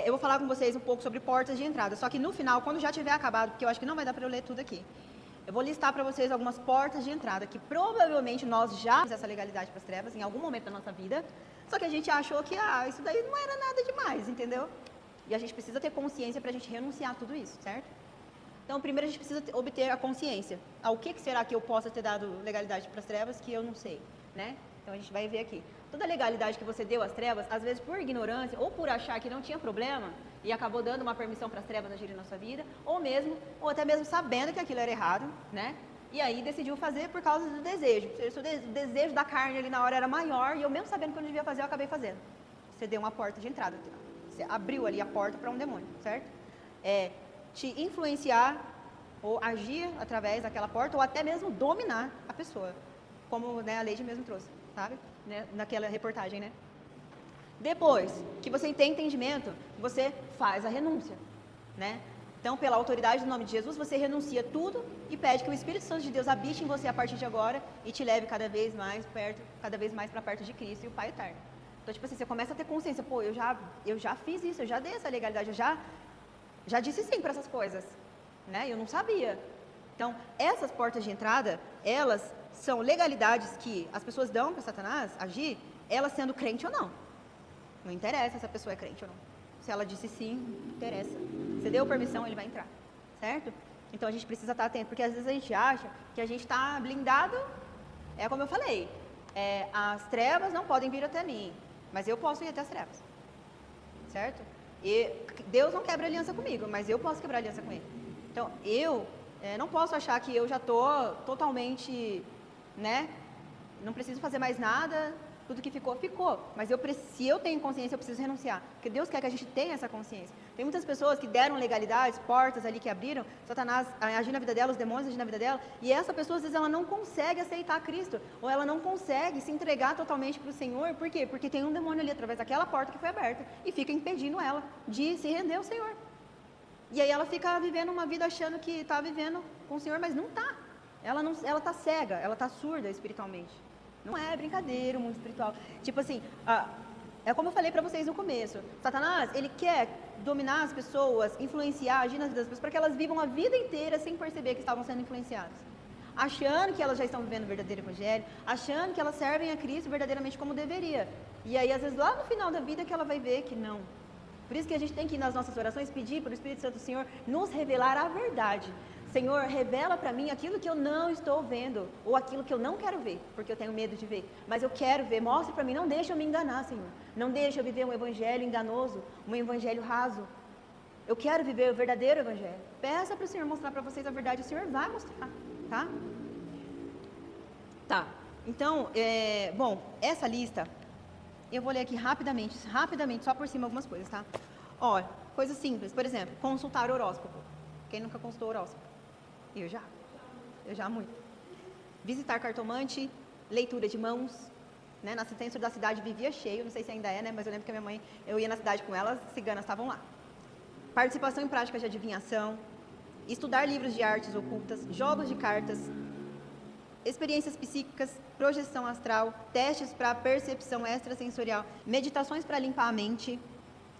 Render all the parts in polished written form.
eu vou falar com vocês um pouco sobre portas de entrada. Só que no final, quando já tiver acabado, porque eu acho que não vai dar para eu ler tudo aqui, eu vou listar para vocês algumas portas de entrada que provavelmente nós já fizemos essa legalidade para as trevas em algum momento da nossa vida, só que a gente achou que isso daí não era nada demais, entendeu? E a gente precisa ter consciência para a gente renunciar a tudo isso, certo? Então, primeiro a gente precisa obter a consciência. O que será que eu possa ter dado legalidade para as trevas que eu não sei, né? Então, a gente vai ver aqui. Toda a legalidade que você deu às trevas, às vezes por ignorância ou por achar que não tinha problema e acabou dando uma permissão para as trevas agirem na sua vida, ou até mesmo sabendo que aquilo era errado, né? E aí decidiu fazer por causa do desejo. O desejo da carne ali na hora era maior e eu mesmo sabendo que eu não devia fazer, eu acabei fazendo. Você deu uma porta de entrada. Você abriu ali a porta para um demônio, certo? Te influenciar ou agir através daquela porta ou até mesmo dominar a pessoa, como, né, a Leide mesmo trouxe, sabe? Né, naquela reportagem, né? Depois que você tem entendimento, você faz a renúncia, né? Então, pela autoridade do nome de Jesus, você renuncia tudo e pede que o Espírito Santo de Deus habite em você a partir de agora e te leve cada vez mais para perto de Cristo e o Pai eterno. Então, tipo assim, você começa a ter consciência, pô, eu já fiz isso, eu já dei essa legalidade, eu já disse sim para essas coisas, né? Eu não sabia. Então, essas portas de entrada, elas são legalidades que as pessoas dão para Satanás agir, ela sendo crente ou não. Não interessa se a pessoa é crente ou não. Se ela disse sim, interessa. Você deu permissão, ele vai entrar, certo? Então, a gente precisa estar atento, porque às vezes a gente acha que a gente está blindado, como eu falei, as trevas não podem vir até mim, mas eu posso ir até as trevas, certo? E Deus não quebra aliança comigo, mas eu posso quebrar aliança com Ele. Então, eu não posso achar que eu já estou totalmente, né? Não preciso fazer mais nada, tudo que ficou, ficou. Mas se eu tenho consciência, eu preciso renunciar. Porque Deus quer que a gente tenha essa consciência. Tem muitas pessoas que deram legalidades, portas ali que abriram, Satanás agiu na vida dela, os demônios agindo na vida dela, e essa pessoa, às vezes, ela não consegue aceitar Cristo, ou ela não consegue se entregar totalmente para o Senhor. Por quê? Porque tem um demônio ali, através daquela porta que foi aberta, e fica impedindo ela de se render ao Senhor. E aí ela fica vivendo uma vida achando que está vivendo com o Senhor, mas não está. Ela está cega, ela está surda espiritualmente. Não é brincadeira o mundo espiritual. Tipo assim, é como eu falei para vocês no começo. Satanás, ele quer dominar as pessoas, influenciar, agir nas vidas das pessoas, para que elas vivam a vida inteira sem perceber que estavam sendo influenciadas. Achando que elas já estão vivendo o verdadeiro evangelho, achando que elas servem a Cristo verdadeiramente como deveria. E aí, às vezes, lá no final da vida que ela vai ver que não. Por isso que a gente tem que ir nas nossas orações pedir para o Espírito Santo do Senhor nos revelar a verdade. Senhor, revela para mim aquilo que eu não estou vendo, ou aquilo que eu não quero ver, porque eu tenho medo de ver, mas eu quero ver, mostra para mim, não deixa eu me enganar, Senhor, não deixa eu viver um evangelho enganoso, um evangelho raso, eu quero viver o verdadeiro evangelho. Peça para o Senhor mostrar para vocês a verdade, o Senhor vai mostrar, tá? Tá, então, bom, essa lista, eu vou ler aqui rapidamente, só por cima algumas coisas, tá? Olha, coisas simples, por exemplo, consultar horóscopo. Quem nunca consultou horóscopo? Eu já muito. Visitar cartomante, leitura de mãos, né? Na centro da cidade vivia cheio, não sei se ainda é, né? Mas eu lembro que a minha mãe, eu ia na cidade com ela, as ciganas estavam lá. Participação em práticas de adivinhação, estudar livros de artes ocultas, jogos de cartas, experiências psíquicas, projeção astral, testes para percepção extrasensorial, meditações para limpar a mente.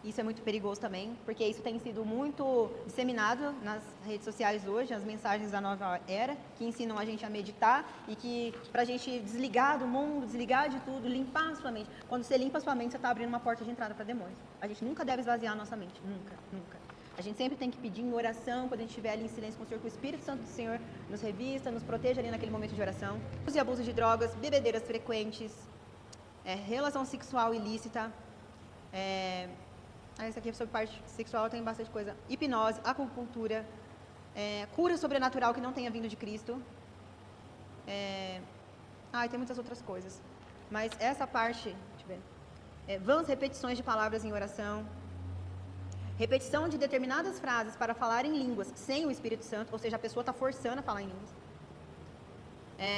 Isso é muito perigoso também, porque isso tem sido muito disseminado nas redes sociais hoje, as mensagens da nova era, que ensinam a gente a meditar e que para a gente desligar do mundo, desligar de tudo, limpar a sua mente. Quando você limpa a sua mente, você está abrindo uma porta de entrada para demônios. A gente nunca deve esvaziar a nossa mente, nunca, nunca. A gente sempre tem que pedir em oração, quando a gente estiver ali em silêncio com o Senhor, que o Espírito Santo do Senhor nos revista, nos proteja ali naquele momento de oração. Uso e abuso de drogas, bebedeiras frequentes, relação sexual ilícita, esse aqui sobre parte sexual tem bastante coisa. Hipnose, acupuntura, cura sobrenatural que não tenha vindo de Cristo. Tem muitas outras coisas. Mas essa parte, deixa eu ver. Vãs repetições de palavras em oração. Repetição de determinadas frases para falar em línguas sem o Espírito Santo, ou seja, a pessoa está forçando a falar em línguas.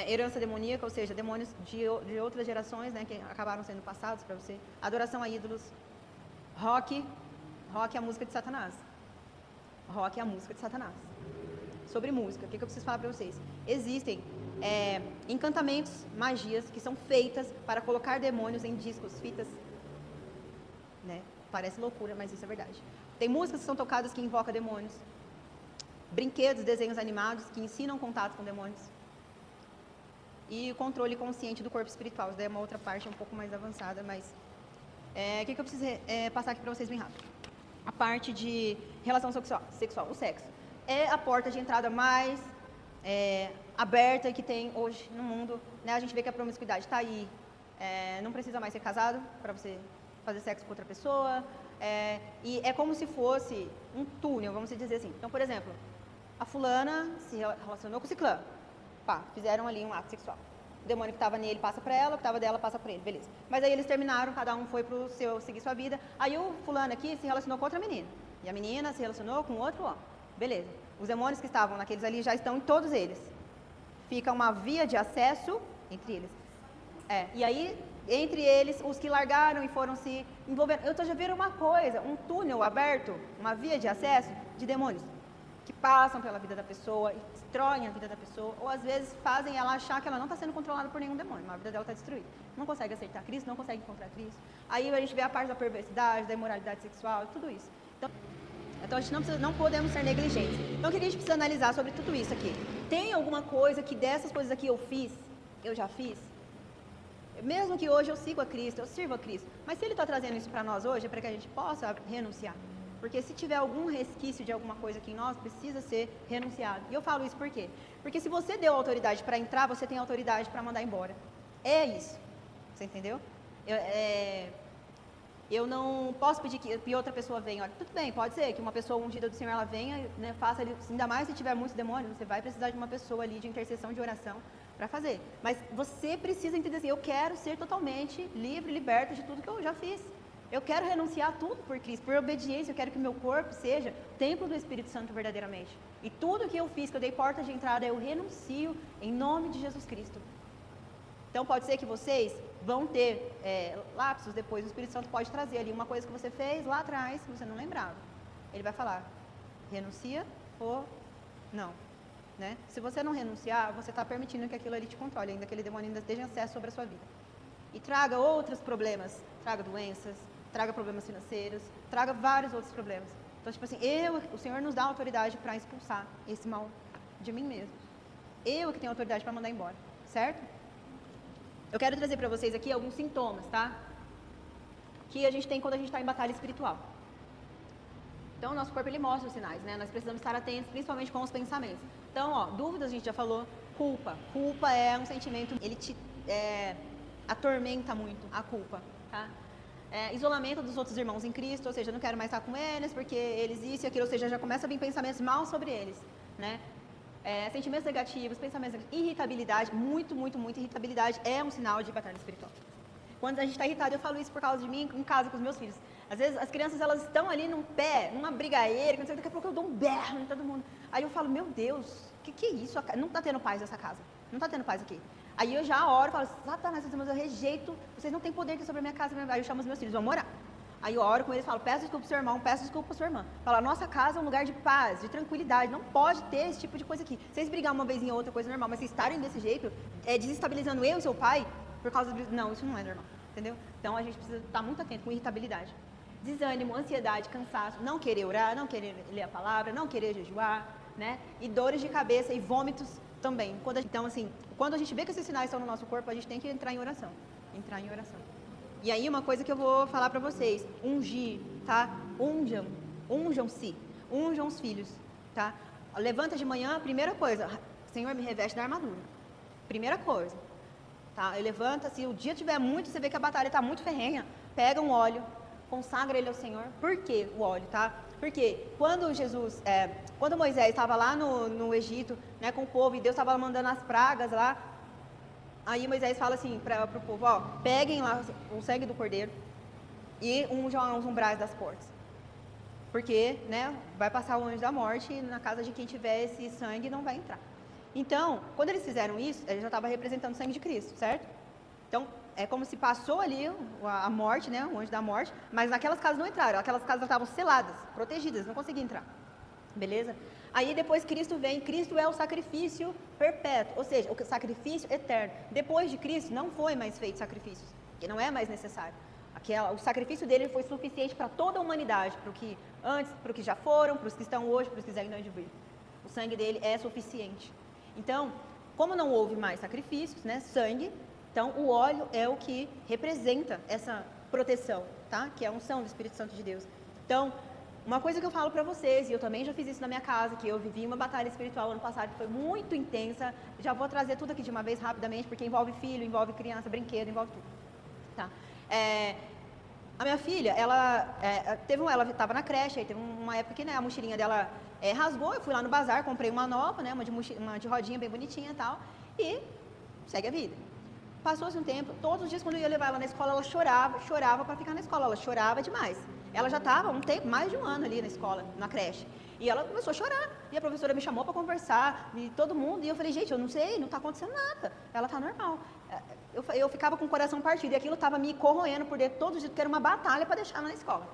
Herança demoníaca, ou seja, demônios de outras gerações, né, que acabaram sendo passados para você. Adoração a ídolos. Rock é a música de Satanás. Rock é a música de Satanás. Sobre música, o que eu preciso falar para vocês? Existem encantamentos, magias, que são feitas para colocar demônios em discos, fitas, né? Parece loucura, mas isso é verdade. Tem músicas que são tocadas que invocam demônios. Brinquedos, desenhos animados que ensinam contato com demônios. E o controle consciente do corpo espiritual. Isso daí é uma outra parte um pouco mais avançada, mas... O que eu preciso passar aqui para vocês bem rápido? A parte de relação sexual, o sexo. É a porta de entrada mais aberta que tem hoje no mundo. Né? A gente vê que a promiscuidade está aí. Não precisa mais ser casado para você fazer sexo com outra pessoa. E é como se fosse um túnel, vamos dizer assim. Então, por exemplo, a fulana se relacionou com o ciclano. Pá, fizeram ali um ato sexual. O demônio que estava nele passa para ela, o que estava dela passa para ele, beleza. Mas aí eles terminaram, cada um foi pro seu, seguir sua vida. Aí o fulano aqui se relacionou com outra menina. E a menina se relacionou com outro homem. Beleza. Os demônios que estavam naqueles ali já estão em todos eles. Fica uma via de acesso entre eles. E aí, entre eles, os que largaram e foram se envolvendo. Eu estou já vendo uma coisa, um túnel aberto, uma via de acesso de demônios. Que passam pela vida da pessoa, destroem a vida da pessoa, ou às vezes fazem ela achar que ela não está sendo controlada por nenhum demônio, mas a vida dela está destruída. Não consegue aceitar Cristo, não consegue encontrar Cristo. Aí a gente vê a parte da perversidade, da imoralidade sexual, tudo isso. Então a gente não podemos ser negligentes. Então, o que a gente precisa analisar sobre tudo isso aqui? Tem alguma coisa que dessas coisas aqui eu já fiz? Mesmo que hoje eu sigo a Cristo, eu sirvo a Cristo, mas se Ele está trazendo isso para nós hoje, é para que a gente possa renunciar. Porque se tiver algum resquício de alguma coisa aqui em nós, precisa ser renunciado. E eu falo isso por quê? Porque se você deu autoridade para entrar, você tem autoridade para mandar embora. É isso. Você entendeu? Eu não posso pedir que outra pessoa venha. Olha, tudo bem, pode ser que uma pessoa ungida do Senhor, ela venha, né, faça ali, ainda mais se tiver muitos demônios, você vai precisar de uma pessoa ali de intercessão, de oração, para fazer. Mas você precisa entender assim, eu quero ser totalmente livre, liberto de tudo que eu já fiz. Eu quero renunciar a tudo por Cristo, por obediência, eu quero que o meu corpo seja templo do Espírito Santo verdadeiramente. E tudo que eu fiz, que eu dei porta de entrada, eu renuncio em nome de Jesus Cristo. Então pode ser que vocês vão ter lapsos depois, o Espírito Santo pode trazer ali uma coisa que você fez lá atrás, que você não lembrava. Ele vai falar, renuncia ou não. Né? Se você não renunciar, você está permitindo que aquilo ali te controle, ainda que aquele demônio ainda esteja em acesso sobre a sua vida. E traga outros problemas, traga doenças, traga problemas financeiros, traga vários outros problemas. Então, tipo assim, o Senhor nos dá autoridade para expulsar esse mal de mim mesmo. Eu que tenho autoridade para mandar embora, certo? Eu quero trazer para vocês aqui alguns sintomas, tá? Que a gente tem quando a gente está em batalha espiritual. Então, o nosso corpo, ele mostra os sinais, né? Nós precisamos estar atentos, principalmente com os pensamentos. Então, dúvidas a gente já falou. Culpa. Culpa é um sentimento, ele te atormenta muito, a culpa, tá? Isolamento dos outros irmãos em Cristo, ou seja, eu não quero mais estar com eles, porque eles isso e aquilo, ou seja, já começa a vir pensamentos mal sobre eles, né? Sentimentos negativos, pensamentos negativos, irritabilidade, muito irritabilidade é um sinal de batalha espiritual. Quando a gente está irritado, eu falo isso por causa de mim, em casa com os meus filhos. Às vezes as crianças, elas estão ali numa brigadeira, daqui a pouco eu dou um berro em todo mundo. Aí eu falo, meu Deus, o que é isso? Não está tendo paz nessa casa, não está tendo paz aqui. Aí eu já oro, falo, Satanás, eu rejeito, vocês não têm poder aqui sobre a minha casa. Aí eu chamo os meus filhos, vamos orar. Aí eu oro com eles, falo, peço desculpa pro seu irmão, peço desculpa pra sua irmã. Falo, a nossa casa é um lugar de paz, de tranquilidade, não pode ter esse tipo de coisa aqui. Vocês brigar uma vez em outra, coisa normal, mas vocês estarem desse jeito, desestabilizando eu e seu pai, por causa de... Não, isso não é normal, entendeu? Então a gente precisa estar muito atento com irritabilidade. Desânimo, ansiedade, cansaço, não querer orar, não querer ler a palavra, não querer jejuar, né? E dores de cabeça e vômitos também. Então, assim, quando a gente vê que esses sinais estão no nosso corpo, a gente tem que entrar em oração. E aí, uma coisa que eu vou falar pra vocês, ungir, tá? Unjam-se, unjam os filhos, tá? Levanta de manhã, primeira coisa, Senhor, me reveste da armadura. Primeira coisa, tá? Levanta, se o dia tiver muito, você vê que a batalha tá muito ferrenha, pega um óleo, consagra ele ao Senhor. Por que o óleo, tá? Porque quando Moisés estava lá no Egito, né, com o povo, e Deus estava mandando as pragas lá, aí Moisés fala assim para o povo, peguem lá o sangue do cordeiro e unjam os umbrais das portas. Porque, né, vai passar o anjo da morte e na casa de quem tiver esse sangue não vai entrar. Então, quando eles fizeram isso, ele já estava representando o sangue de Cristo, certo? Então, é como se passou ali a morte, né, o anjo da morte, mas naquelas casas não entraram, aquelas casas estavam seladas, protegidas, não conseguiam entrar. Beleza? Aí depois Cristo vem, Cristo é o sacrifício perpétuo, ou seja, o sacrifício eterno. Depois de Cristo não foi mais feito sacrifícios, que não é mais necessário. O sacrifício dele foi suficiente para toda a humanidade, para o que antes, para o que já foram, para os que estão hoje, para os que ainda hão de vir. O sangue dele é suficiente. Então, como não houve mais sacrifícios, né, sangue, então o óleo é o que representa essa proteção, tá? Que é a unção do Espírito Santo de Deus. Então, uma coisa que eu falo para vocês, e eu também já fiz isso na minha casa, que eu vivi uma batalha espiritual ano passado que foi muito intensa. Já vou trazer tudo aqui de uma vez rapidamente, porque envolve filho, envolve criança, brinquedo, envolve tudo. Tá? A minha filha, ela estava na creche, aí teve uma época que, né, a mochilinha dela rasgou. Eu fui lá no bazar, comprei uma nova, né, uma de rodinha bem bonitinha e tal, e segue a vida. Passou-se um tempo, todos os dias quando eu ia levar ela na escola, ela chorava para ficar na escola, ela chorava demais. Ela já estava mais de um ano ali na escola, na creche. E ela começou a chorar. E a professora me chamou para conversar, e todo mundo. E eu falei, gente, eu não sei, não está acontecendo nada. Ela está normal. Eu ficava com o coração partido. E aquilo estava me corroendo por dentro todos os dias, porque era uma batalha para deixar ela na escola.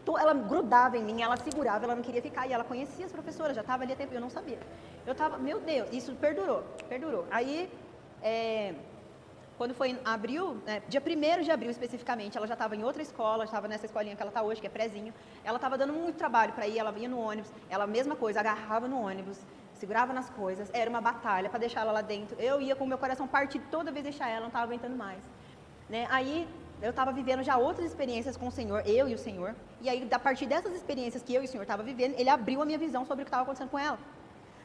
Ela grudava em mim, ela segurava, ela não queria ficar. E ela conhecia as professoras, já estava ali há tempo, eu não sabia. Eu estava, meu Deus, isso perdurou. Aí, quando foi em abril, dia 1º de abril especificamente, ela já estava em outra escola, estava nessa escolinha que ela está hoje, que é prézinho. Ela estava dando muito trabalho para ir, ela ia no ônibus, ela mesma coisa, agarrava no ônibus, segurava nas coisas, era uma batalha para deixar ela lá dentro. Eu ia com o meu coração partido toda vez deixar ela, não estava aguentando mais. Né? Aí eu estava vivendo já outras experiências com o Senhor, eu e o Senhor, e aí a partir dessas experiências que eu e o Senhor estavam vivendo, Ele abriu a minha visão sobre o que estava acontecendo com ela.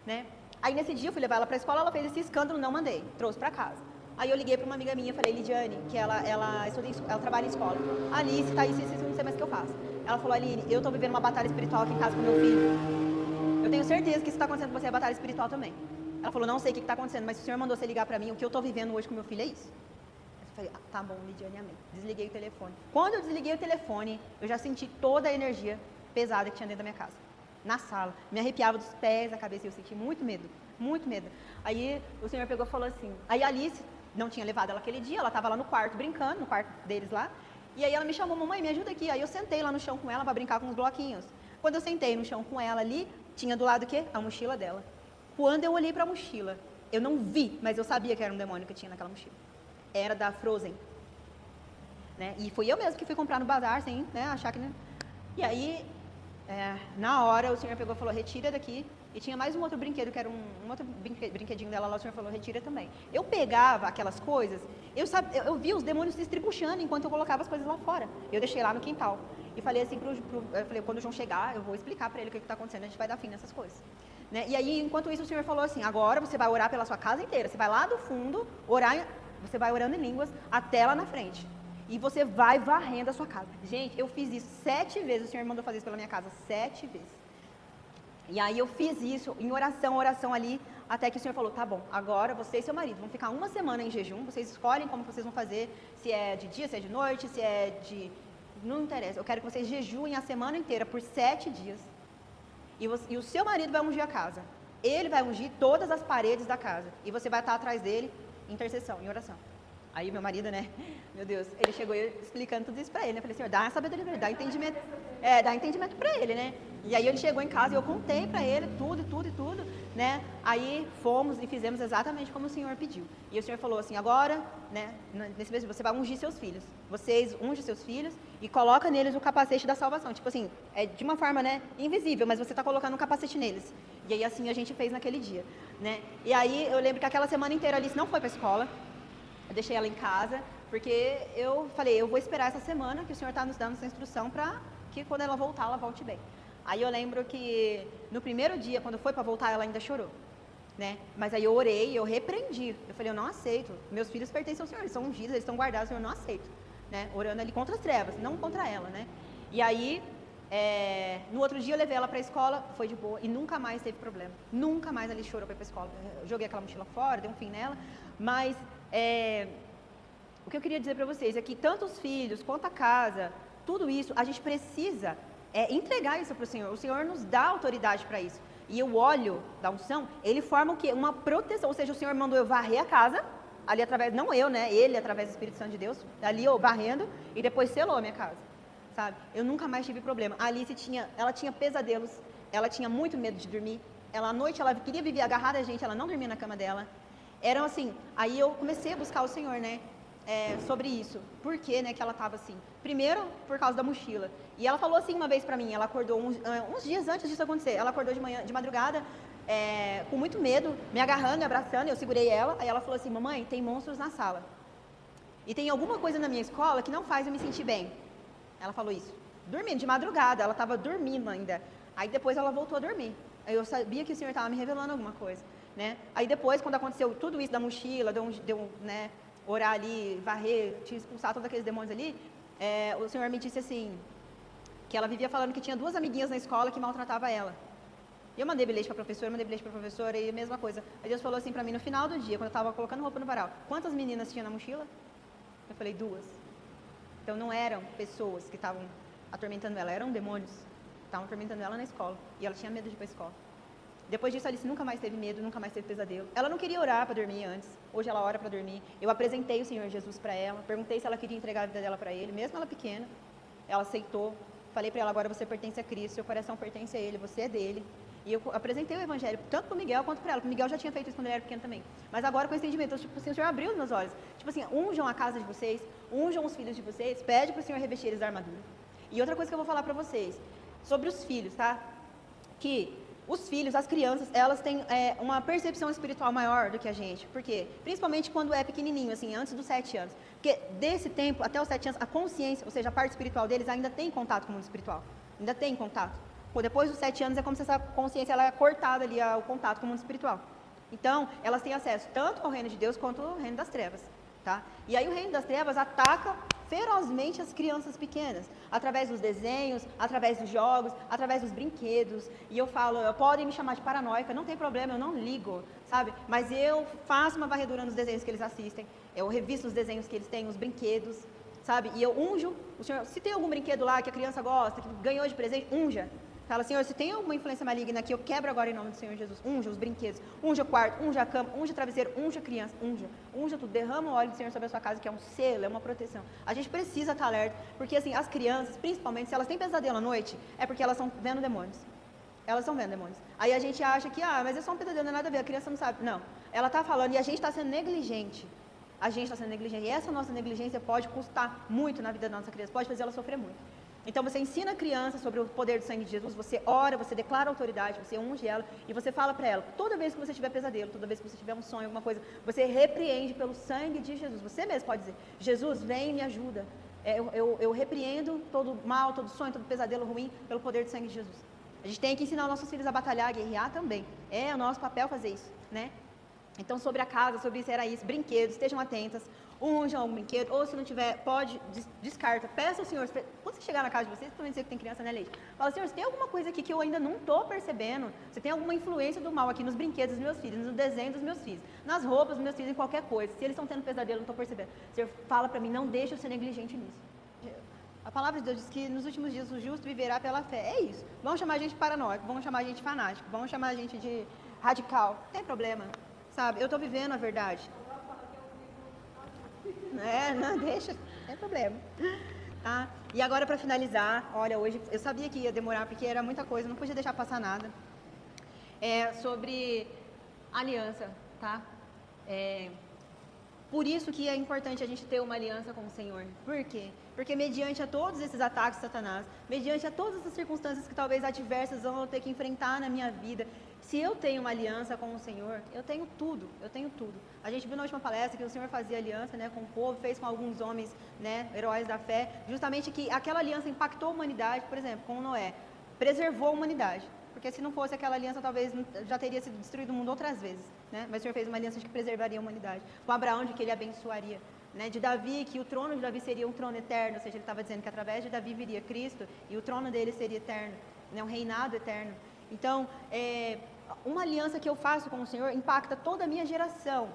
Né? Aí nesse dia eu fui levar ela para a escola, ela fez esse escândalo, não mandei, trouxe para casa. Aí eu liguei para uma amiga minha, falei, Lidiane, que ela trabalha em escola. Alice, tá isso, não sei mais o que eu faço. Ela falou, Aline, eu estou vivendo uma batalha espiritual aqui em casa com meu filho. Eu tenho certeza que isso está acontecendo com você, é batalha espiritual também. Ela falou, não sei o que está acontecendo, mas se o Senhor mandou você ligar para mim, o que eu estou vivendo hoje com meu filho é isso. Eu falei, tá bom, Lidiane, amém. Desliguei o telefone. Quando eu desliguei o telefone, eu já senti toda a energia pesada que tinha dentro da minha casa. Na sala. Me arrepiava dos pés à cabeça e eu senti muito medo. Muito medo. Aí o Senhor pegou e falou assim, aí a Alice não tinha levado ela aquele dia, ela estava lá no quarto brincando, no quarto deles lá, e aí ela me chamou, mamãe, me ajuda aqui. Aí eu sentei lá no chão com ela para brincar com os bloquinhos. Quando eu sentei no chão com ela ali, tinha do lado o quê? A mochila dela. Quando eu olhei para a mochila, eu não vi, mas eu sabia que era um demônio que tinha naquela mochila. Era da Frozen. Né? E fui eu mesmo que fui comprar no bazar, sem, né, achar que... Né? E aí, na hora, o Senhor pegou e falou, retira daqui. E tinha mais um outro brinquedo, que era um outro brinquedinho dela lá, o Senhor falou, retira também. Eu pegava aquelas coisas, eu via os demônios se estribuchando enquanto eu colocava as coisas lá fora. Eu deixei lá no quintal. E falei assim, eu falei, quando o João chegar, eu vou explicar para ele o que está acontecendo, a gente vai dar fim nessas coisas. Né? E aí, enquanto isso, o Senhor falou assim, agora você vai orar pela sua casa inteira. Você vai lá do fundo, você vai orando em línguas até lá na frente. E você vai varrendo a sua casa. Gente, eu fiz isso 7 vezes, o Senhor mandou fazer isso pela minha casa 7 vezes. E aí eu fiz isso em oração ali, até que o Senhor falou, tá bom, agora você e seu marido vão ficar uma semana em jejum, vocês escolhem como vocês vão fazer, se é de dia, se é de noite, se é de... Não interessa, eu quero que vocês jejuem a semana inteira por 7 dias. E o seu marido vai ungir a casa. Ele vai ungir todas as paredes da casa. E você vai estar atrás dele em intercessão, em oração. Aí meu marido, né, meu Deus, ele chegou explicando tudo isso pra ele, né, eu falei, Senhor, dá sabedoria pra ele, dá entendimento pra ele, né, e aí ele chegou em casa e eu contei pra ele tudo, né, aí fomos e fizemos exatamente como o Senhor pediu, e o Senhor falou assim, agora, né, nesse mês você vai ungir seus filhos, vocês ungem seus filhos e coloca neles o capacete da salvação, tipo assim, de uma forma, né, invisível, mas você tá colocando um capacete neles, e aí assim a gente fez naquele dia, né, e aí eu lembro que aquela semana inteira a Alice não foi pra escola. Eu deixei ela em casa, porque eu falei, eu vou esperar essa semana que o Senhor está nos dando essa instrução para que quando ela voltar, ela volte bem. Aí eu lembro que no primeiro dia, quando foi para voltar, ela ainda chorou. Né? Mas aí eu orei, eu repreendi. Eu falei, eu não aceito. Meus filhos pertencem ao Senhor, eles são ungidos, eles estão guardados, o Senhor não aceito. Né? Orando ali contra as trevas, não contra ela. Né? E aí, no outro dia eu levei ela para a escola, foi de boa e nunca mais teve problema. Nunca mais ela chorou para ir para a escola. Eu joguei aquela mochila fora, dei um fim nela, mas... o que eu queria dizer para vocês é que tanto os filhos quanto a casa, tudo isso, a gente precisa entregar isso para o Senhor. O Senhor nos dá autoridade para isso. E o óleo da unção, ele forma o quê? Uma proteção. Ou seja, o Senhor mandou eu varrer a casa, ali através, não eu, né? Ele através do Espírito Santo de Deus, ali eu varrendo, e depois selou a minha casa. Sabe? Eu nunca mais tive problema. A Alice ela tinha pesadelos, ela tinha muito medo de dormir. À noite ela queria viver agarrada a gente, ela não dormia na cama dela. Eram assim, aí eu comecei a buscar o Senhor, né? sobre isso. Por que, né, que ela estava assim? Primeiro, por causa da mochila. E ela falou assim uma vez pra mim, ela acordou uns dias antes disso acontecer, ela acordou de manhã, de madrugada, com muito medo, me agarrando, me abraçando, eu segurei ela, aí ela falou assim, mamãe, tem monstros na sala. E tem alguma coisa na minha escola que não faz eu me sentir bem. Ela falou isso. Dormindo, de madrugada, ela estava dormindo ainda. Aí depois ela voltou a dormir. Aí eu sabia que o Senhor estava me revelando alguma coisa, né? Aí depois, quando aconteceu tudo isso da mochila, deu né, orar ali, varrer, te expulsar todos aqueles demônios ali, o Senhor me disse assim, que ela vivia falando que tinha 2 amiguinhas na escola que maltratavam ela. E eu mandei bilhete para a professora, e a mesma coisa. Aí Deus falou assim para mim no final do dia, quando eu estava colocando roupa no varal, quantas meninas tinha na mochila? Eu falei, 2. Então não eram pessoas que estavam atormentando ela, eram demônios que estavam atormentando ela na escola. E ela tinha medo de ir para a escola. Depois disso, a Alice nunca mais teve medo, nunca mais teve pesadelo. Ela não queria orar para dormir antes. Hoje ela ora para dormir. Eu apresentei o Senhor Jesus para ela, perguntei se ela queria entregar a vida dela para Ele, mesmo ela pequena. Ela aceitou. Falei para ela, agora você pertence a Cristo, seu coração pertence a Ele, você é dele. E eu apresentei o Evangelho, tanto para o Miguel quanto para ela. O Miguel já tinha feito isso quando ele era pequeno também. Mas agora com esse entendimento, tipo assim, o Senhor abriu os meus olhos. Tipo assim, unjam a casa de vocês, unjam os filhos de vocês, pede para o Senhor revestir eles da armadura. E outra coisa que eu vou falar para vocês, sobre os filhos, tá? Que os filhos, as crianças, elas têm uma percepção espiritual maior do que a gente. Por quê? Principalmente quando é pequenininho, assim, antes dos 7 anos. Porque desse tempo, até os 7 anos, a consciência, ou seja, a parte espiritual deles ainda tem contato com o mundo espiritual. Ainda tem contato. Depois dos 7 anos é como se essa consciência ela é cortada ali, o contato com o mundo espiritual. Então, elas têm acesso tanto ao reino de Deus quanto ao reino das trevas. Tá? E aí o reino das trevas ataca ferozmente as crianças pequenas, através dos desenhos, através dos jogos, através dos brinquedos. E eu falo, podem me chamar de paranoica, não tem problema, eu não ligo, sabe? Mas eu faço uma varredura nos desenhos que eles assistem, eu revisto os desenhos que eles têm, os brinquedos, sabe? E eu unjo, o Senhor, se tem algum brinquedo lá que a criança gosta, que ganhou de presente, unja. Fala, Senhor, se tem alguma influência maligna aqui, eu quebro agora em nome do Senhor Jesus. Unja os brinquedos, unja o quarto, unja a cama, unja o travesseiro, unja a criança, unja tudo. Derrama o óleo do Senhor sobre a sua casa, que é um selo, é uma proteção. A gente precisa estar alerta, porque assim, as crianças, principalmente, se elas têm pesadelo à noite, é porque elas estão vendo demônios. Elas estão vendo demônios. Aí a gente acha que, mas é só um pesadelo, não é nada a ver, a criança não sabe. Não, ela está falando e a gente está sendo negligente. A gente está sendo negligente. E essa nossa negligência pode custar muito na vida da nossa criança, pode fazer ela sofrer muito. Então você ensina a criança sobre o poder do sangue de Jesus, você ora, você declara autoridade, você unge ela e você fala para ela, toda vez que você tiver pesadelo, toda vez que você tiver um sonho, alguma coisa, você repreende pelo sangue de Jesus. Você mesmo pode dizer, Jesus, vem e me ajuda. Eu repreendo todo mal, todo sonho, todo pesadelo ruim pelo poder do sangue de Jesus. A gente tem que ensinar os nossos filhos a batalhar, a guerrear também. É o nosso papel fazer isso, né? Então, sobre a casa, sobre isso, era isso, brinquedos, estejam atentas, unjam algum brinquedo, ou se não tiver, pode, descarta, peça ao Senhor, quando você chegar na casa de vocês, principalmente você que tem criança, né, Leite? Fala, Senhor, se tem alguma coisa aqui que eu ainda não estou percebendo, você tem alguma influência do mal aqui nos brinquedos dos meus filhos, no desenho dos meus filhos, nas roupas dos meus filhos, em qualquer coisa, se eles estão tendo pesadelo, eu não estou percebendo, Senhor, fala para mim, não deixa eu ser negligente nisso. A palavra de Deus diz que nos últimos dias o justo viverá pela fé, é isso. Vão chamar a gente de paranoico, vão chamar a gente de fanático, vão chamar a gente de radical, não tem problema. Sabe, eu estou vivendo a verdade. Não deixa, não tem problema. Tá? E agora para finalizar, olha, hoje eu sabia que ia demorar porque era muita coisa, não podia deixar passar nada. Sobre aliança, tá? Por isso que é importante a gente ter uma aliança com o Senhor. Por quê? Porque mediante a todos esses ataques de Satanás, mediante a todas essas circunstâncias que talvez adversas vão ter que enfrentar na minha vida, se eu tenho uma aliança com o Senhor, eu tenho tudo, eu tenho tudo. A gente viu na última palestra que o Senhor fazia aliança, né, com o povo, fez com alguns homens, né, heróis da fé, justamente que aquela aliança impactou a humanidade, por exemplo, com Noé, preservou a humanidade. Porque se não fosse aquela aliança, talvez já teria sido destruído o mundo outras vezes, né? Mas o Senhor fez uma aliança de que preservaria a humanidade. Com Abraão, de que ele abençoaria. Né? De Davi, que o trono de Davi seria um trono eterno, ou seja, ele estava dizendo que através de Davi viria Cristo, e o trono dele seria eterno, né? Um reinado eterno. Então, uma aliança que eu faço com o Senhor impacta toda a minha geração,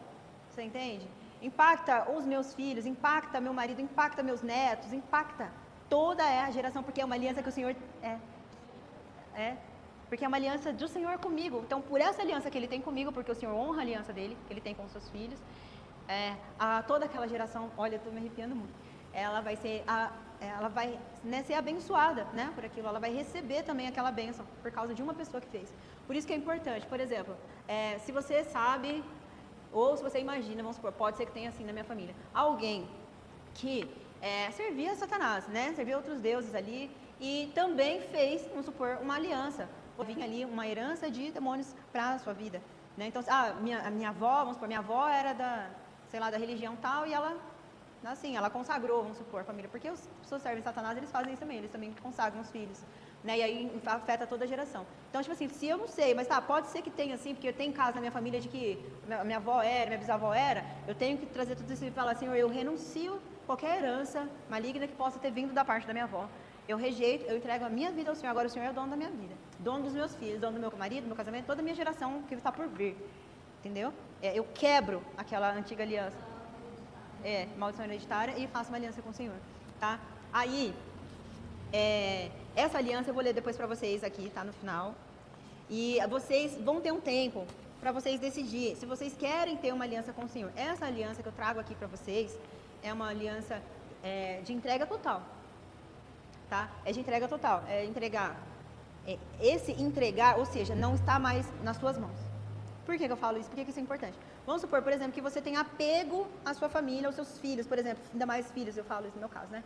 você entende? Impacta os meus filhos, impacta meu marido, impacta meus netos, impacta toda a geração, porque é uma aliança que o Senhor porque é uma aliança do Senhor comigo. Então, por essa aliança que Ele tem comigo, porque o Senhor honra a aliança dEle, que Ele tem com os seus filhos, a toda aquela geração, olha, eu estou me arrepiando muito, ela vai ser, ela vai, né, ser abençoada, né, por aquilo, ela vai receber também aquela bênção, por causa de uma pessoa que fez. Por isso que é importante, por exemplo, se você sabe Ou se você imagina, vamos supor, pode ser que tenha assim na minha família, alguém que servia a Satanás, né? Servia outros deuses ali e também fez, vamos supor, uma aliança. Ou vinha ali uma herança de demônios para a sua vida, né? Então, a minha avó, vamos supor, minha avó era sei lá, da religião tal e ela, assim, ela consagrou, vamos supor, a família. Porque as pessoas servem Satanás, eles fazem isso também, eles também consagram os filhos, né? E aí afeta toda a geração. Então, tipo assim, se eu não sei, mas pode ser que tenha assim, porque eu tenho casos na minha família de que minha avó era, minha bisavó era, eu tenho que trazer tudo isso e falar, Senhor, eu renuncio qualquer herança maligna que possa ter vindo da parte da minha avó. Eu rejeito, eu entrego a minha vida ao Senhor, agora o Senhor é o dono da minha vida, dono dos meus filhos, dono do meu marido, do meu casamento, toda a minha geração que está por vir, entendeu? Eu quebro aquela antiga aliança, maldição hereditária, e faço uma aliança com o Senhor, tá? Aí, essa aliança eu vou ler depois para vocês aqui, tá? No final, e vocês vão ter um tempo para vocês decidir se vocês querem ter uma aliança com o Senhor. Essa aliança que eu trago aqui para vocês é uma aliança de entrega total, tá? É de entrega total, é entregar. Esse entregar, ou seja, não está mais nas suas mãos. Por que eu falo isso? Por que isso é importante? Vamos supor, por exemplo, que você tem apego à sua família, aos seus filhos, por exemplo, ainda mais filhos, eu falo isso no meu caso, né?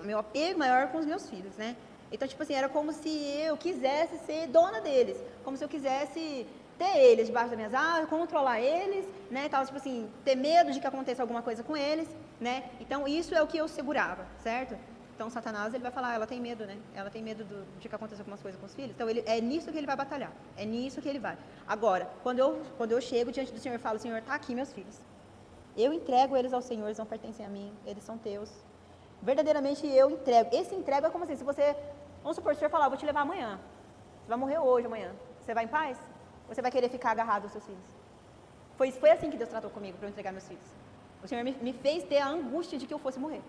Meu apego maior com os meus filhos, né? Então, tipo assim, era como se eu quisesse ser dona deles, como se eu quisesse ter eles debaixo das minhas asas, controlar eles, né? Tal, tipo assim, ter medo de que aconteça alguma coisa com eles, né? Então, isso é o que eu segurava, certo? Então, Satanás, ele vai falar, ela tem medo, né? Ela tem medo de que aconteça algumas coisas com os filhos. Então, é nisso que ele vai batalhar. É nisso que ele vai. Agora, quando eu chego diante do Senhor e falo, Senhor, tá aqui meus filhos. Eu entrego eles ao Senhor, eles não pertencem a mim, eles são teus. Verdadeiramente, eu entrego. Esse entrego é como assim, se você, vamos supor, o Senhor falar, vou te levar amanhã. Você vai morrer hoje, amanhã. Você vai em paz? Ou você vai querer ficar agarrado aos seus filhos? Foi assim que Deus tratou comigo, para eu entregar meus filhos. O Senhor me fez ter a angústia de que eu fosse morrer.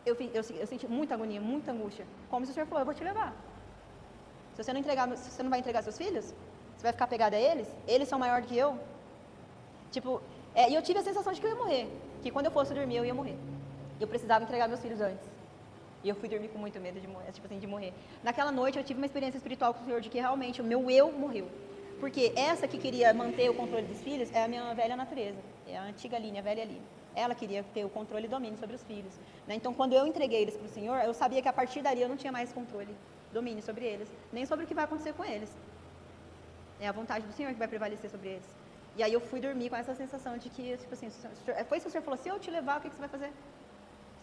Eu senti muita agonia, muita angústia. Como se o Senhor falou, eu vou te levar. Se você não vai entregar seus filhos, você vai ficar pegada a eles são maiores do que eu. Tipo, e eu tive a sensação de que eu ia morrer. Que quando eu fosse dormir, eu ia morrer. Eu precisava entregar meus filhos antes. E eu fui dormir com muito medo de morrer. Naquela noite, eu tive uma experiência espiritual com o Senhor, de que realmente o meu eu morreu. Porque essa que queria manter o controle dos filhos é a minha velha natureza. É a antiga linha, a velha linha. Ela queria ter o controle e domínio sobre os filhos, né? Então, quando eu entreguei eles para o Senhor, eu sabia que a partir dali eu não tinha mais controle, domínio sobre eles, nem sobre o que vai acontecer com eles. É a vontade do Senhor que vai prevalecer sobre eles. E aí eu fui dormir com essa sensação de que, tipo assim, foi isso que o Senhor falou, se eu te levar, o que você vai fazer?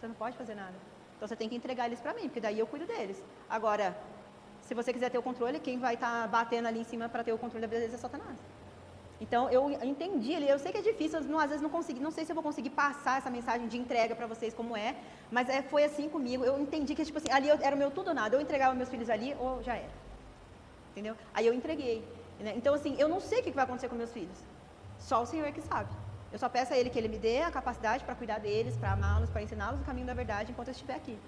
Você não pode fazer nada. Então, você tem que entregar eles para mim, porque daí eu cuido deles. Agora, se você quiser ter o controle, quem vai estar batendo ali em cima para ter o controle da vida deles é Satanás. Então, eu entendi ali, eu sei que é difícil, às vezes não sei se eu vou conseguir passar essa mensagem de entrega para vocês como mas foi assim comigo, eu entendi que, tipo assim, ali era o meu tudo ou nada, eu entregava meus filhos ali ou já era, entendeu? Aí eu entreguei, né? Então, assim, eu não sei o que vai acontecer com meus filhos, só o Senhor é que sabe. Eu só peço a Ele que Ele me dê a capacidade para cuidar deles, para amá-los, para ensiná-los o caminho da verdade enquanto eu estiver aqui,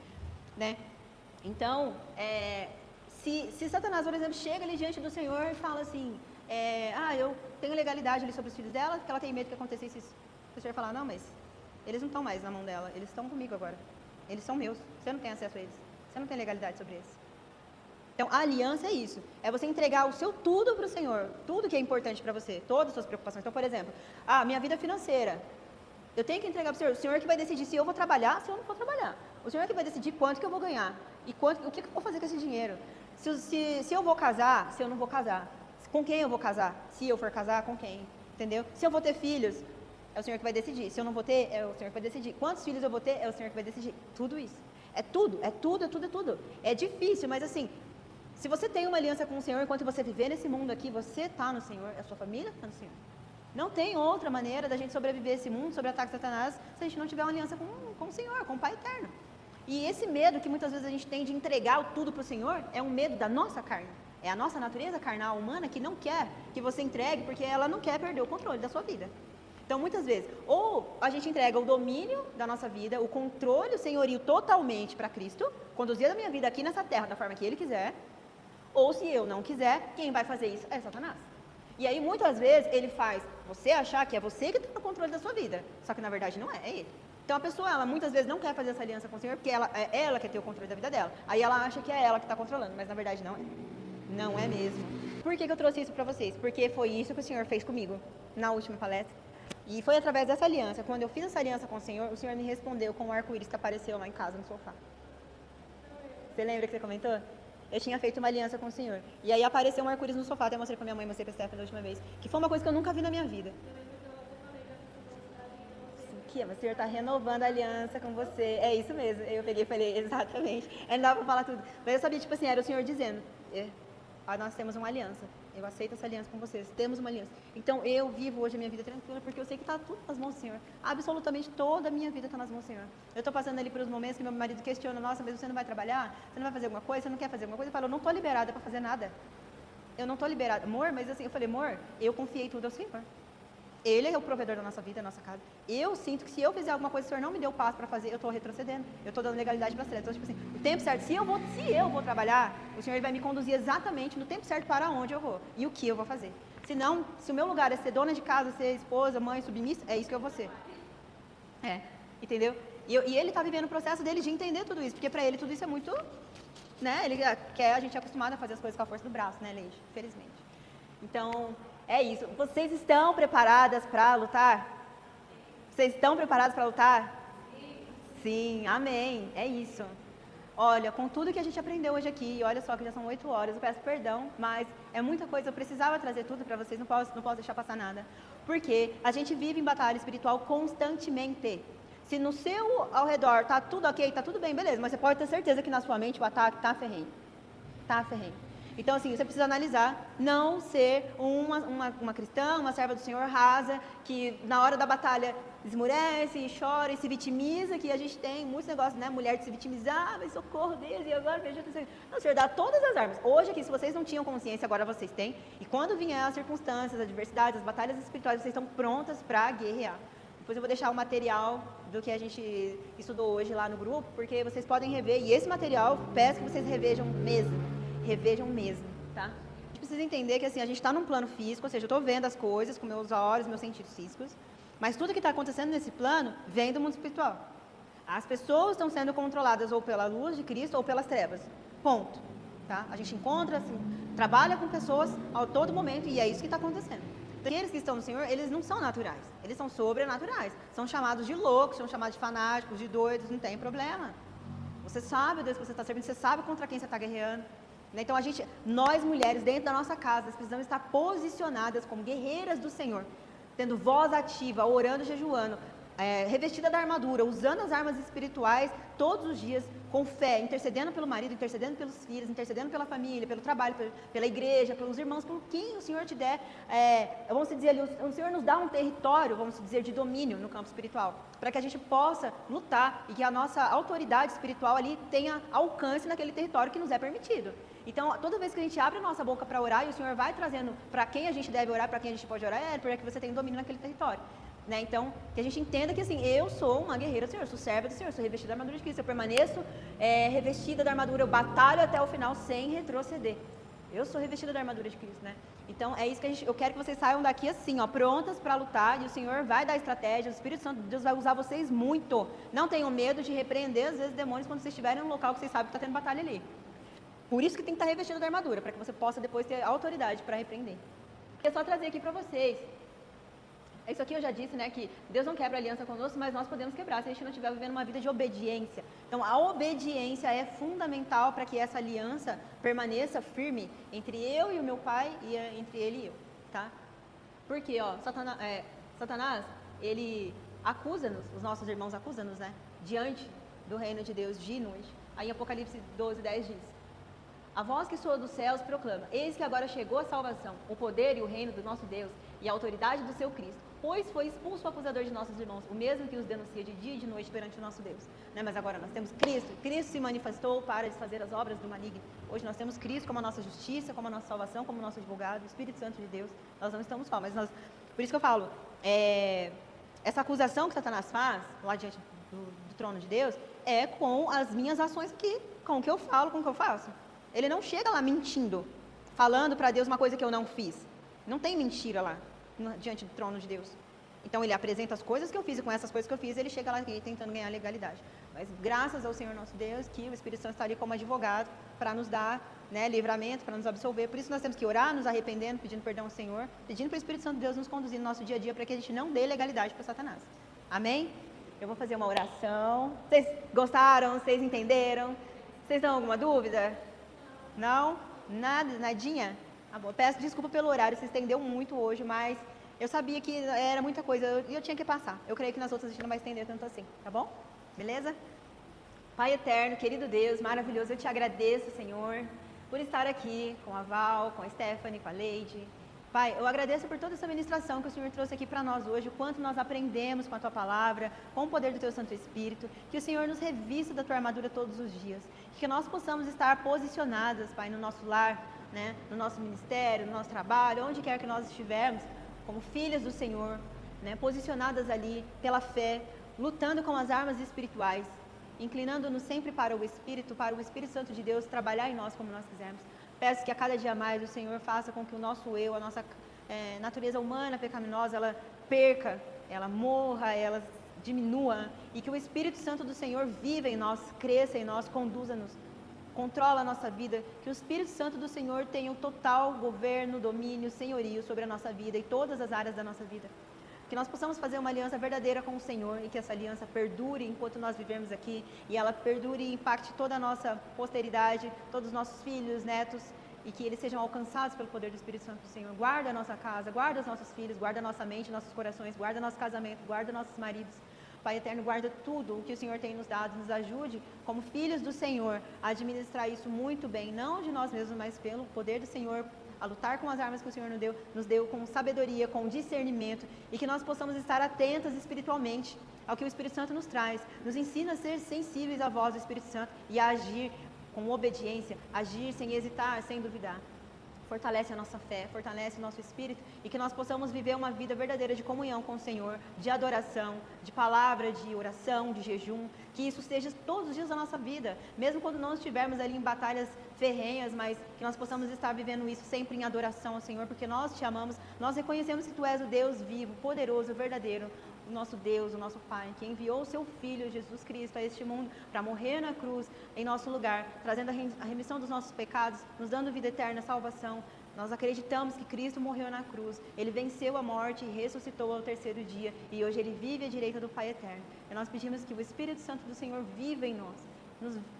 né? Então, se Satanás, por exemplo, chega ali diante do Senhor e fala assim, eu tenho legalidade ali sobre os filhos dela, que ela tem medo que acontecesse isso. O Senhor falar, não, mas eles não estão mais na mão dela, eles estão comigo agora. Eles são meus, você não tem acesso a eles, você não tem legalidade sobre eles. Então, a aliança é isso, é você entregar o seu tudo para o Senhor, tudo que é importante para você, todas as suas preocupações. Então, por exemplo, minha vida financeira, eu tenho que entregar para o Senhor que vai decidir se eu vou trabalhar, se eu não for trabalhar. O Senhor que vai decidir quanto que eu vou ganhar, e o que eu vou fazer com esse dinheiro. Se eu vou casar, se eu não vou casar. Com quem eu vou casar? Se eu for casar, com quem? Entendeu? Se eu vou ter filhos, é o Senhor que vai decidir. Se eu não vou ter, é o Senhor que vai decidir. Quantos filhos eu vou ter, é o Senhor que vai decidir. Tudo isso. É tudo. É difícil, mas assim, se você tem uma aliança com o Senhor, enquanto você viver nesse mundo aqui, você está no Senhor, a sua família está no Senhor. Não tem outra maneira da gente sobreviver esse mundo, sobre ataques de Satanás, se a gente não tiver uma aliança com o Senhor, com o Pai Eterno. E esse medo que muitas vezes a gente tem de entregar o tudo para o Senhor, é um medo da nossa carne. É a nossa natureza carnal humana que não quer que você entregue, porque ela não quer perder o controle da sua vida. Então, muitas vezes, ou a gente entrega o domínio da nossa vida, o controle, o senhorio totalmente para Cristo, conduzir a minha vida aqui nessa terra da forma que Ele quiser, ou se eu não quiser, quem vai fazer isso é Satanás. E aí, muitas vezes, ele faz você achar que é você que está no controle da sua vida, só que na verdade não é ele. Então, a pessoa, ela muitas vezes não quer fazer essa aliança com o Senhor, porque ela quer ter o controle da vida dela. Aí ela acha que é ela que está controlando, mas na verdade não é. Não é mesmo. Por que eu trouxe isso para vocês? Porque foi isso que o Senhor fez comigo na última palestra. E foi através dessa aliança, quando eu fiz essa aliança com o Senhor me respondeu com o arco-íris que apareceu lá em casa, no sofá. Você lembra que você comentou? Eu tinha feito uma aliança com o Senhor. E aí apareceu um arco-íris no sofá, até mostrei pra minha mãe, mostrei pra Stephanie da última vez. Que foi uma coisa que eu nunca vi na minha vida. Que o Senhor está renovando a aliança com você. É isso mesmo. Eu peguei e falei, exatamente. Não dava pra falar tudo. Mas eu sabia, tipo assim, era o Senhor dizendo, nós temos uma aliança. Eu aceito essa aliança com vocês. Temos uma aliança. Então, eu vivo hoje a minha vida tranquila, porque eu sei que está tudo nas mãos do Senhor. Absolutamente toda a minha vida está nas mãos do Senhor. Eu estou passando ali por uns momentos que meu marido questiona, nossa, mas você não vai trabalhar? Você não vai fazer alguma coisa? Você não quer fazer alguma coisa? Eu falo, eu não estou liberada para fazer nada. Eu não estou liberada. Amor, mas assim, eu falei, amor, eu confiei tudo ao Senhor. Ele é o provedor da nossa vida, da nossa casa. Eu sinto que se eu fizer alguma coisa, o Senhor não me deu paz para fazer, eu estou retrocedendo. Eu estou dando legalidade para as trevas. Então, tipo assim, o tempo certo, se eu vou trabalhar, o Senhor vai me conduzir exatamente no tempo certo para onde eu vou e o que eu vou fazer. Senão, se o meu lugar é ser dona de casa, ser esposa, mãe, submissa, é isso que eu vou ser. Entendeu? E ele está vivendo o processo dele de entender tudo isso, porque para ele tudo isso é muito, né? Ele quer, a gente é acostumado a fazer as coisas com a força do braço, né, Leide? Infelizmente. Então, é isso. Vocês estão preparadas para lutar? Vocês estão preparados para lutar? Sim, amém. É isso. Olha, com tudo que a gente aprendeu hoje aqui, olha só que já são 8 horas, eu peço perdão, mas é muita coisa, eu precisava trazer tudo para vocês, não posso deixar passar nada. Porque a gente vive em batalha espiritual constantemente. Se no seu ao redor tá tudo ok, tá tudo bem, beleza, mas você pode ter certeza que na sua mente o ataque tá ferrenho. Tá ferrenho. Então, assim, você precisa analisar, não ser uma cristã, uma serva do Senhor rasa, que na hora da batalha esmurece, e chora e se vitimiza, que a gente tem muitos negócios, né, mulher de se vitimizar, mas socorro Deus, e agora que a gente... Não, o Senhor dá todas as armas. Hoje aqui, se vocês não tinham consciência, agora vocês têm, e quando vier as circunstâncias, as adversidades, as batalhas espirituais, vocês estão prontas para guerrear. Depois eu vou deixar o material do que a gente estudou hoje lá no grupo, porque vocês podem rever, e esse material, peço que vocês revejam mesmo, tá? A gente precisa entender que assim, a gente está num plano físico, ou seja, eu estou vendo as coisas com meus olhos, meus sentidos físicos, mas tudo que está acontecendo nesse plano vem do mundo espiritual. As pessoas estão sendo controladas ou pela luz de Cristo ou pelas trevas, ponto, tá? A gente encontra, assim, trabalha com pessoas a todo momento e é isso que está acontecendo. Aqueles que estão no Senhor, eles não são naturais, eles são sobrenaturais, são chamados de loucos, são chamados de fanáticos, de doidos, não tem problema. Você sabe o Deus que você está servindo, você sabe contra quem você está guerreando. Então, nós mulheres, dentro da nossa casa, precisamos estar posicionadas como guerreiras do Senhor, tendo voz ativa, orando, jejuando, revestida da armadura, usando as armas espirituais todos os dias, com fé, intercedendo pelo marido, intercedendo pelos filhos, intercedendo pela família, pelo trabalho, pela igreja, pelos irmãos, por quem o Senhor te der, vamos dizer ali, o Senhor nos dá um território, vamos dizer, de domínio no campo espiritual, para que a gente possa lutar e que a nossa autoridade espiritual ali tenha alcance naquele território que nos é permitido. Então, toda vez que a gente abre a nossa boca para orar, e o Senhor vai trazendo para quem a gente deve orar, para quem a gente pode orar, para que você tenha domínio naquele território. Né? Então, que a gente entenda que assim, eu sou uma guerreira do Senhor, sou serva do Senhor, sou revestida da armadura de Cristo, eu permaneço revestida da armadura, eu batalho até o final sem retroceder. Eu sou revestida da armadura de Cristo, né? Então, é isso que eu quero que vocês saiam daqui assim, ó, prontas para lutar, e o Senhor vai dar estratégia, o Espírito Santo de Deus vai usar vocês muito. Não tenham medo de repreender, às vezes, demônios quando vocês estiverem num local que vocês sabem que está tendo batalha ali. Por isso que tem que estar revestido da armadura, para que você possa depois ter autoridade para repreender. É só trazer aqui para vocês. Isso aqui eu já disse, né, que Deus não quebra aliança conosco, mas nós podemos quebrar se a gente não estiver vivendo uma vida de obediência. Então, a obediência é fundamental para que essa aliança permaneça firme entre eu e o meu pai e entre ele e eu, tá? Porque, ó, Satanás, ele acusa-nos, os nossos irmãos acusam-nos, né, diante do reino de Deus de noite. Aí em Apocalipse 12:10 diz: a voz que soa dos céus proclama: eis que agora chegou a salvação, o poder e o reino do nosso Deus e a autoridade do seu Cristo, pois foi expulso o acusador de nossos irmãos, o mesmo que os denuncia de dia e de noite perante o nosso Deus. Né? Mas agora nós temos Cristo se manifestou para desfazer as obras do maligno. Hoje nós temos Cristo como a nossa justiça, como a nossa salvação, como o nosso advogado, o Espírito Santo de Deus. Nós não estamos só, mas por isso que eu falo, essa acusação que Satanás faz lá diante do trono de Deus é com as minhas ações aqui, com o que eu falo, com o que eu faço. Ele não chega lá mentindo, falando para Deus uma coisa que eu não fiz. Não tem mentira lá, diante do trono de Deus. Então, ele apresenta as coisas que eu fiz, e com essas coisas que eu fiz, ele chega lá tentando ganhar legalidade. Mas graças ao Senhor nosso Deus, que o Espírito Santo está ali como advogado para nos dar, né, livramento, para nos absolver. Por isso nós temos que orar, nos arrependendo, pedindo perdão ao Senhor, pedindo para o Espírito Santo de Deus nos conduzir no nosso dia a dia, para que a gente não dê legalidade para Satanás. Amém? Eu vou fazer uma oração. Vocês gostaram? Vocês entenderam? Vocês têm alguma dúvida? Não? Nada? Nadinha? Ah, bom. Peço desculpa pelo horário, se estendeu muito hoje, mas eu sabia que era muita coisa e eu tinha que passar. Eu creio que nas outras a gente não vai estender tanto assim, tá bom? Beleza? Pai eterno, querido Deus, maravilhoso, eu te agradeço, Senhor, por estar aqui com a Val, com a Stephanie, com a Leide. Pai, eu agradeço por toda essa ministração que o Senhor trouxe aqui para nós hoje, o quanto nós aprendemos com a Tua Palavra, com o poder do Teu Santo Espírito, que o Senhor nos revista da Tua armadura todos os dias, que nós possamos estar posicionadas, Pai, no nosso lar, né, no nosso ministério, no nosso trabalho, onde quer que nós estivermos, como filhas do Senhor, né, posicionadas ali pela fé, lutando com as armas espirituais, inclinando-nos sempre para o Espírito Santo de Deus trabalhar em nós como nós quisermos. Peço que a cada dia mais o Senhor faça com que o nosso eu, a nossa natureza humana pecaminosa, ela perca, ela morra, ela diminua, e que o Espírito Santo do Senhor viva em nós, cresça em nós, conduza-nos, controla a nossa vida, que o Espírito Santo do Senhor tenha o total governo, domínio, senhorio sobre a nossa vida e todas as áreas da nossa vida. Que nós possamos fazer uma aliança verdadeira com o Senhor e que essa aliança perdure enquanto nós vivemos aqui e ela perdure e impacte toda a nossa posteridade, todos os nossos filhos, netos, e que eles sejam alcançados pelo poder do Espírito Santo do Senhor. Guarda a nossa casa, guarda os nossos filhos, guarda a nossa mente, nossos corações, guarda nosso casamento, guarda nossos maridos. Pai eterno, guarda tudo o que o Senhor tem nos dado, nos ajude, como filhos do Senhor, a administrar isso muito bem, não de nós mesmos, mas pelo poder do Senhor, a lutar com as armas que o Senhor nos deu com sabedoria, com discernimento, e que nós possamos estar atentas espiritualmente ao que o Espírito Santo nos traz. Nos ensina a ser sensíveis à voz do Espírito Santo e a agir com obediência, agir sem hesitar, sem duvidar. Fortalece a nossa fé, fortalece o nosso espírito e que nós possamos viver uma vida verdadeira de comunhão com o Senhor, de adoração, de palavra, de oração, de jejum, que isso seja todos os dias da nossa vida, mesmo quando não estivermos ali em batalhas ferrenhas, mas que nós possamos estar vivendo isso sempre em adoração ao Senhor, porque nós te amamos, nós reconhecemos que Tu és o Deus vivo, poderoso, verdadeiro, o nosso Deus, o nosso Pai, que enviou o Seu Filho, Jesus Cristo, a este mundo para morrer na cruz em nosso lugar, trazendo a remissão dos nossos pecados, nos dando vida eterna, salvação. Nós acreditamos que Cristo morreu na cruz, Ele venceu a morte e ressuscitou ao terceiro dia, e hoje Ele vive à direita do Pai eterno. E nós pedimos que o Espírito Santo do Senhor viva em nós,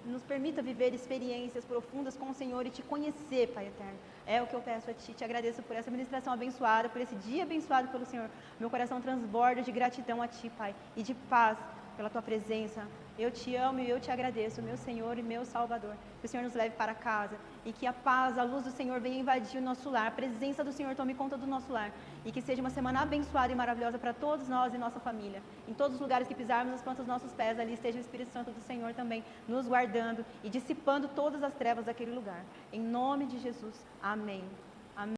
nos permita viver experiências profundas com o Senhor e Te conhecer, Pai eterno. É o que eu peço a Ti, Te agradeço por essa ministração abençoada, por esse dia abençoado pelo Senhor. Meu coração transborda de gratidão a Ti, Pai, e de paz pela Tua presença. Eu Te amo e eu Te agradeço, meu Senhor e meu Salvador. Que o Senhor nos leve para casa e que a paz, a luz do Senhor venha invadir o nosso lar, a presença do Senhor tome conta do nosso lar e que seja uma semana abençoada e maravilhosa para todos nós e nossa família. Em todos os lugares que pisarmos as plantas dos nossos pés, ali esteja o Espírito Santo do Senhor também nos guardando e dissipando todas as trevas daquele lugar. Em nome de Jesus, amém.